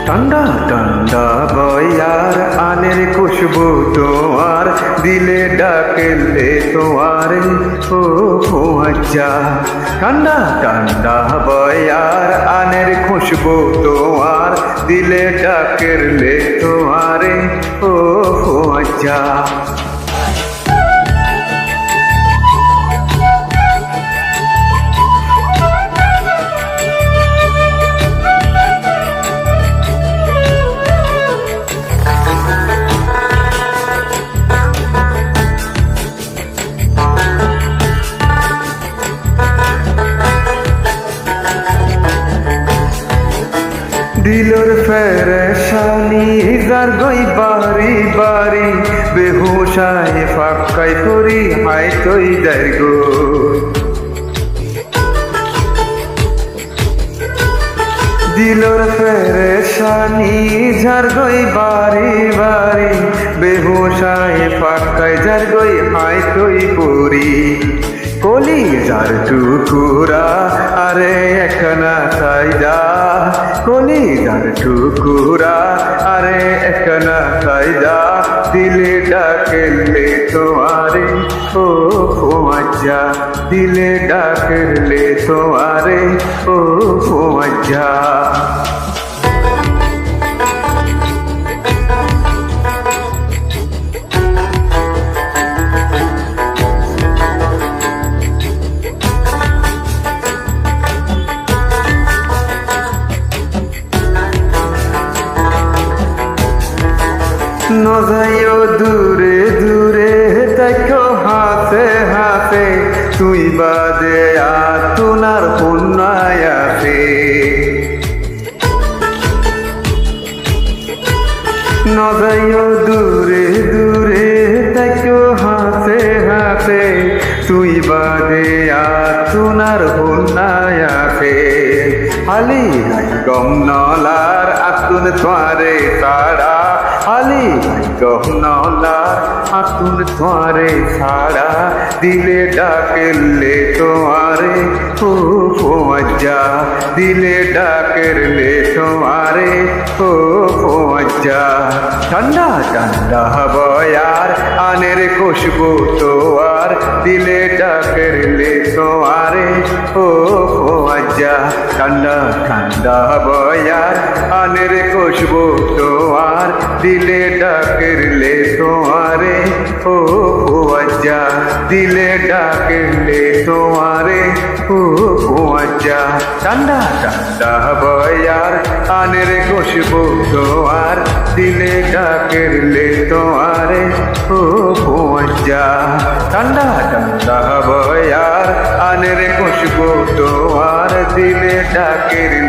ঠান্ডা ঠান্ডা বয়ার আনের খুশবু তোমার দিলে ডাকেলে তোমার ও আচ্ছা। ঠান্ডা ঠান্ডা বয়ার আনের খুশবু তোমার দিলে ডাকেলে তোমার ও আচ্ছা। দিলর ফেরেশানি যার গই বাড়ি বাড়ি বেহুশায় ফাক্কাই করি হাই তৈ যাই গো। দিলর ফেরেশানি যার গই বাড়ি বাড়ি বেহুশায় ফাক্কাই যার গই হাই তৈ করি। কলি যার টুকুরা আরে একনা সাইজা, কলি যার টুকুরা আরে একনা সাইজা দিলে ডাকেলে তোমারে ও আচ্ছা। দিলে ডাকেলে তোমারে ও আচ্ছা। নজাইও দূরে দূরে দেখো হাসে হাসে তুই বাদে আতুনার পুনায় আছে। নজাইও দূরে দূরে দেখো হাসে হাসে তুই বাদে আতুনার পুনায় আছে। হালি গম নলার আতুন তোয়ারে তারা, হালি গম নলার আতুন তোয়ারে ছাড়া দিলে ডাকেলে তোমারে ও আচ্ছা। দিলে ডাকেলে তোমারে ও আচ্ছা। ঠান্ডা ঠান্ডা বয়ার আনের খুশবু তোয়ার দিলে ডাকেলে তোমারে ও আচ্ছা। ঠান্ডা ঠান্ডা বয়ার আনের খুশবু তোমার দিলে ডাকেলে তোমারে ও আচ্ছা। দিলে ডাকেলে তোমারে ও আচ্ছা। ঠান্ডা ঠান্ডা বয়ার আনের খুশবু তোমার দিলে ডাকেলে তোমারে ও আচ্ছা। ঠান্ডা ঠান্ডা বয়ার আনের খুশবু তোমার দিলে ডাকেলে